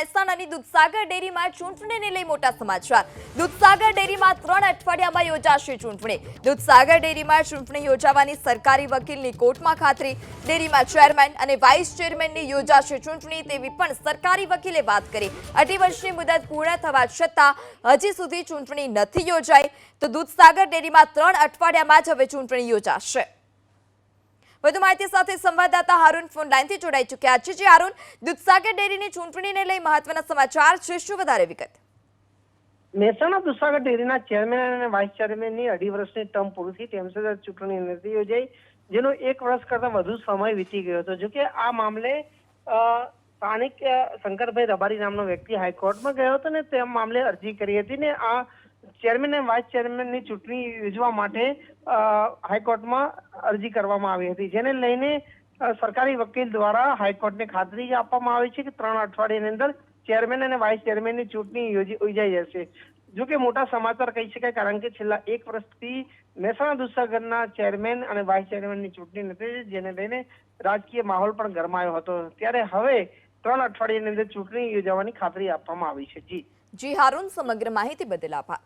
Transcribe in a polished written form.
મહેસાણાની દૂધસાગર ડેરીમાં ચૂંટણીને લઈ મોટા સમાચાર। દૂધસાગર ડેરીમાં 3 અઠવાડિયામાં યોજાશે ચૂંટણી। દૂધસાગર ડેરીમાં ચૂંટણી યોજાવાની સરકારી વકીલની કોર્ટમાં ખાતરી। ડેરીમાં ચેરમેન અને વાઇસ ચેરમેનની યોજાશે ચૂંટણી તેવી પણ સરકારી વકીલે વાત કરી। 2.5 વર્ષની મુદત પૂર્ણ થવા છતાં હજી સુધી ચૂંટણી નથી યોજાઈ તો દૂધસાગર ડેરીમાં 3 અઠવાડિયામાં જ હવે ચૂંટણી યોજાશે। વધુ માહિતી સાથે સંવાદદાતા હારૂન ફોન લાઈનથી જોડાઈ ચૂક્યા છે। જે હારૂન, દૂધસાગર ડેરીની ચૂંટણીને લઈ મહત્વના સમાચાર છે, શું વધારે વિગત? મહેસાણા દૂધસાગર ડેરીના ચેરમેન અને વાઇસ ચેરમેનની 2.5 વર્ષની ટર્મ પૂરી થઈ તેમ છતાં ચૂંટણી નથી યોજાઈ, જેનો 1 વર્ષ કરતા વધુ સમય વીતી ગયો હતો। જોકે આ મામલે સ્થાનિક શંકરભાઈ રબારી નામનો વ્યક્તિ હાઈકોર્ટમાં ગયો હતો ને તે મામલે અરજી કરી હતી ને આ ચેરમેન અને વાઇસ ચેરમેનની ચૂંટણી યોજવા માટે હાઈકોર્ટમાં અરજી કરવામાં આવી હતી, જેને લઈને સરકારી વકીલ દ્વારા હાઈકોર્ટને ખાતરી આપવામાં આવી છે કે 3 અઠવાડિયાની અંદર ચેરમેન અને વાઇસ ચેરમેનની ચૂંટણી યોજાઈ જશે। જોકે મોટા સમાચાર કહી શકાય, કારણ કે છેલ્લા 1 વર્ષથી મહેસાણા દૂધસાગરના ચેરમેન અને વાઇસ ચેરમેનની ચૂંટણી નથી, જેને લઈને રાજકીય માહોલ પણ ગરમાયો હતો। ત્યારે હવે 3 અઠવાડિયાની અંદર ચૂંટણી યોજવાની ખાતરી આપવામાં આવી છે। જી હારૂન, સમગ્ર માહિતી બદલ આભાર।